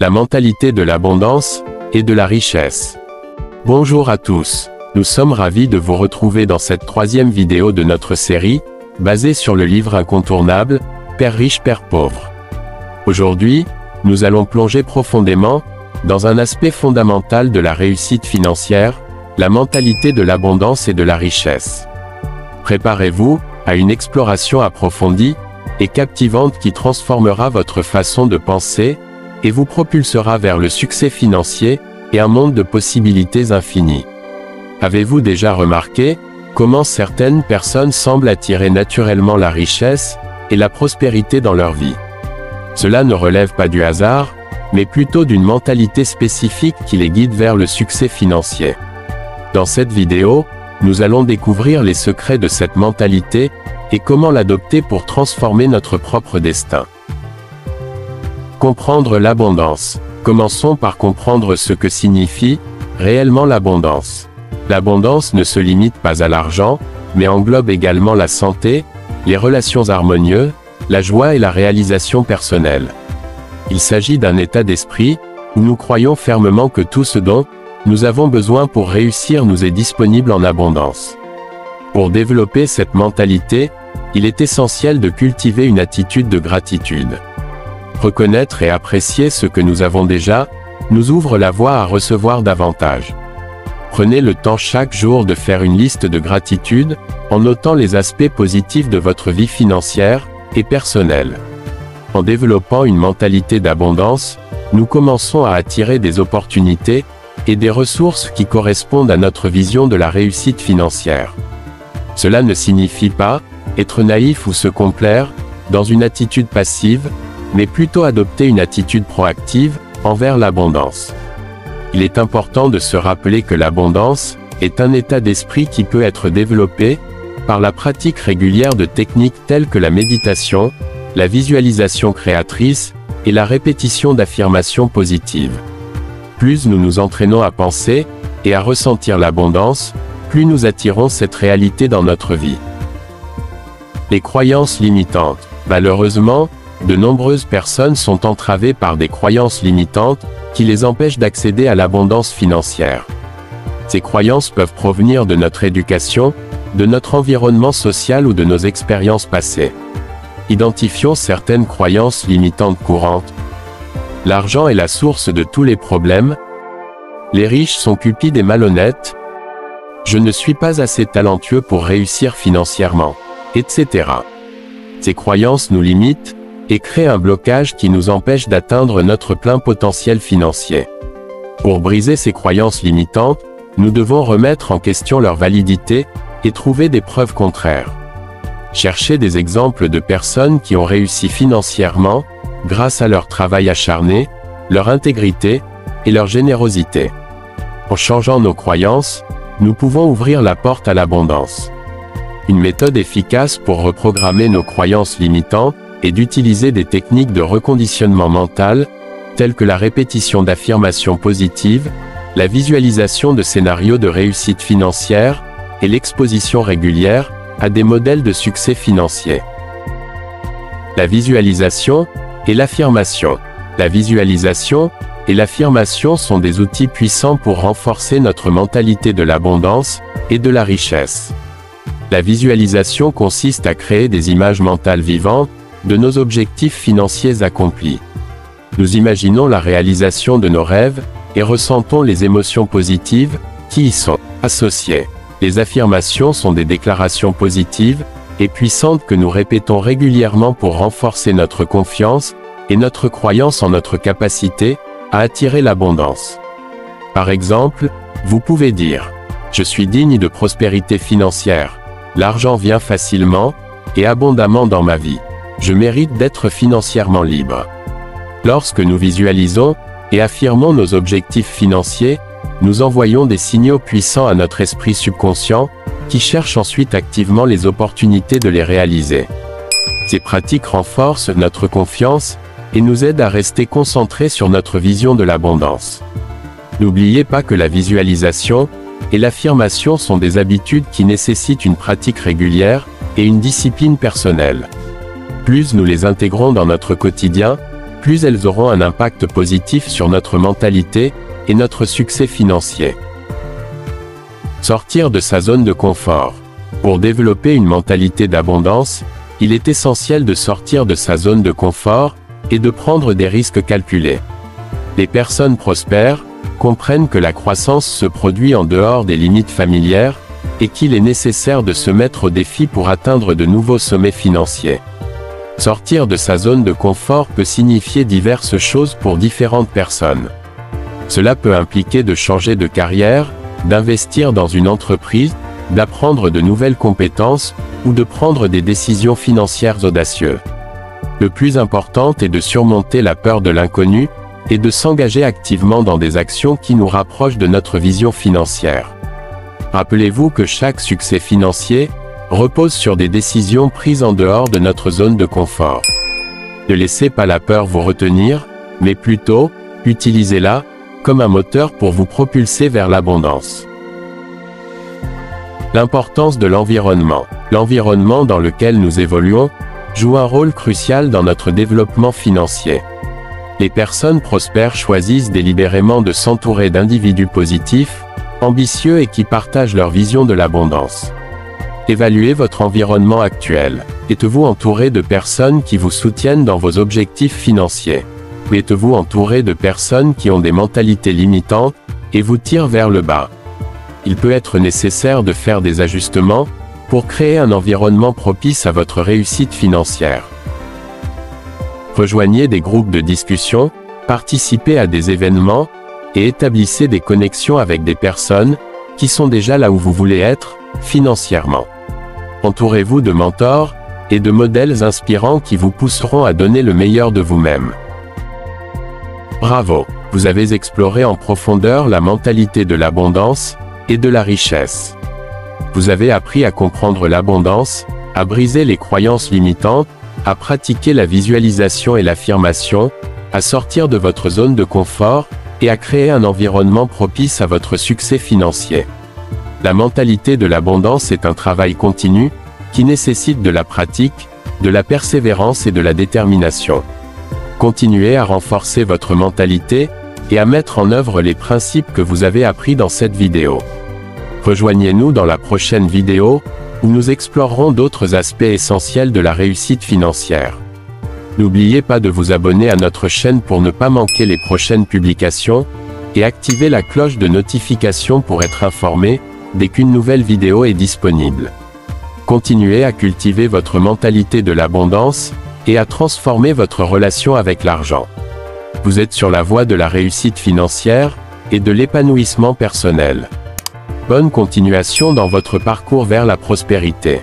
la mentalité de l'abondance et de la richesse. Bonjour à tous, nous sommes ravis de vous retrouver dans cette troisième vidéo de notre série, basée sur le livre incontournable, Père riche, Père pauvre. Aujourd'hui, nous allons plonger profondément dans un aspect fondamental de la réussite financière, la mentalité de l'abondance et de la richesse. Préparez-vous à une exploration approfondie et captivante qui transformera votre façon de penser et vous propulsera vers le succès financier et un monde de possibilités infinies. Avez-vous déjà remarqué comment certaines personnes semblent attirer naturellement la richesse et la prospérité dans leur vie? Cela ne relève pas du hasard, mais plutôt d'une mentalité spécifique qui les guide vers le succès financier. Dans cette vidéo, nous allons découvrir les secrets de cette mentalité et comment l'adopter pour transformer notre propre destin. Comprendre l'abondance. Commençons par comprendre ce que signifie réellement l'abondance. L'abondance ne se limite pas à l'argent, mais englobe également la santé, les relations harmonieuses, la joie et la réalisation personnelle. Il s'agit d'un état d'esprit où nous croyons fermement que tout ce dont nous avons besoin pour réussir nous est disponible en abondance. Pour développer cette mentalité, il est essentiel de cultiver une attitude de gratitude. Reconnaître et apprécier ce que nous avons déjà nous ouvre la voie à recevoir davantage. Prenez le temps chaque jour de faire une liste de gratitude, en notant les aspects positifs de votre vie financière et personnelle. En développant une mentalité d'abondance, nous commençons à attirer des opportunités et des ressources qui correspondent à notre vision de la réussite financière. Cela ne signifie pas être naïf ou se complaire dans une attitude passive, mais plutôt adopter une attitude proactive envers l'abondance. Il est important de se rappeler que l'abondance est un état d'esprit qui peut être développé par la pratique régulière de techniques telles que la méditation, la visualisation créatrice et la répétition d'affirmations positives. Plus nous nous entraînons à penser et à ressentir l'abondance, plus nous attirons cette réalité dans notre vie. Les croyances limitantes. Malheureusement, de nombreuses personnes sont entravées par des croyances limitantes qui les empêchent d'accéder à l'abondance financière. Ces croyances peuvent provenir de notre éducation, de notre environnement social ou de nos expériences passées. Identifions certaines croyances limitantes courantes. L'argent est la source de tous les problèmes. Les riches sont cupides et malhonnêtes. Je ne suis pas assez talentueux pour réussir financièrement, etc. Ces croyances nous limitent et créent un blocage qui nous empêche d'atteindre notre plein potentiel financier. Pour briser ces croyances limitantes, nous devons remettre en question leur validité et trouver des preuves contraires. Cherchez des exemples de personnes qui ont réussi financièrement grâce à leur travail acharné, leur intégrité et leur générosité. En changeant nos croyances, nous pouvons ouvrir la porte à l'abondance. Une méthode efficace pour reprogrammer nos croyances limitantes est d'utiliser des techniques de reconditionnement mental, telles que la répétition d'affirmations positives, la visualisation de scénarios de réussite financière et l'exposition régulière à des modèles de succès financier. La visualisation et l'affirmation. La visualisation et l'affirmation sont des outils puissants pour renforcer notre mentalité de l'abondance et de la richesse. La visualisation consiste à créer des images mentales vivantes de nos objectifs financiers accomplis. Nous imaginons la réalisation de nos rêves et ressentons les émotions positives qui y sont associées. Les affirmations sont des déclarations positives et puissantes que nous répétons régulièrement pour renforcer notre confiance et notre croyance en notre capacité à attirer l'abondance. Par exemple, vous pouvez dire « Je suis digne de prospérité financière. L'argent vient facilement et abondamment dans ma vie. Je mérite d'être financièrement libre. » Lorsque nous visualisons et affirmons nos objectifs financiers, nous envoyons des signaux puissants à notre esprit subconscient, qui cherche ensuite activement les opportunités de les réaliser. Ces pratiques renforcent notre confiance et nous aident à rester concentrés sur notre vision de l'abondance. N'oubliez pas que la visualisation et l'affirmation sont des habitudes qui nécessitent une pratique régulière et une discipline personnelle. Plus nous les intégrons dans notre quotidien, plus elles auront un impact positif sur notre mentalité et notre succès financier. Sortir de sa zone de confort. Pour développer une mentalité d'abondance, il est essentiel de sortir de sa zone de confort et de prendre des risques calculés. Les personnes prospères comprennent que la croissance se produit en dehors des limites familières et qu'il est nécessaire de se mettre au défi pour atteindre de nouveaux sommets financiers. Sortir de sa zone de confort peut signifier diverses choses pour différentes personnes. Cela peut impliquer de changer de carrière, d'investir dans une entreprise, d'apprendre de nouvelles compétences, ou de prendre des décisions financières audacieuses. Le plus important est de surmonter la peur de l'inconnu, et de s'engager activement dans des actions qui nous rapprochent de notre vision financière. Rappelez-vous que chaque succès financier repose sur des décisions prises en dehors de notre zone de confort. Ne laissez pas la peur vous retenir, mais plutôt, utilisez-la comme un moteur pour vous propulser vers l'abondance. L'importance de l'environnement. L'environnement dans lequel nous évoluons joue un rôle crucial dans notre développement financier. Les personnes prospères choisissent délibérément de s'entourer d'individus positifs, ambitieux et qui partagent leur vision de l'abondance. Évaluez votre environnement actuel. Êtes-vous entouré de personnes qui vous soutiennent dans vos objectifs financiers? Ou êtes-vous entouré de personnes qui ont des mentalités limitantes et vous tirent vers le bas? Il peut être nécessaire de faire des ajustements pour créer un environnement propice à votre réussite financière. Rejoignez des groupes de discussion, participez à des événements, et établissez des connexions avec des personnes qui sont déjà là où vous voulez être, financièrement. Entourez-vous de mentors et de modèles inspirants qui vous pousseront à donner le meilleur de vous-même. Bravo, vous avez exploré en profondeur la mentalité de l'abondance et de la richesse. Vous avez appris à comprendre l'abondance, à briser les croyances limitantes, à pratiquer la visualisation et l'affirmation, à sortir de votre zone de confort, et à créer un environnement propice à votre succès financier. La mentalité de l'abondance est un travail continu, qui nécessite de la pratique, de la persévérance et de la détermination. Continuez à renforcer votre mentalité, et à mettre en œuvre les principes que vous avez appris dans cette vidéo. Rejoignez-nous dans la prochaine vidéo, où nous explorerons d'autres aspects essentiels de la réussite financière. N'oubliez pas de vous abonner à notre chaîne pour ne pas manquer les prochaines publications, et activer la cloche de notification pour être informé dès qu'une nouvelle vidéo est disponible. Continuez à cultiver votre mentalité de l'abondance, et à transformer votre relation avec l'argent. Vous êtes sur la voie de la réussite financière, et de l'épanouissement personnel. Bonne continuation dans votre parcours vers la prospérité.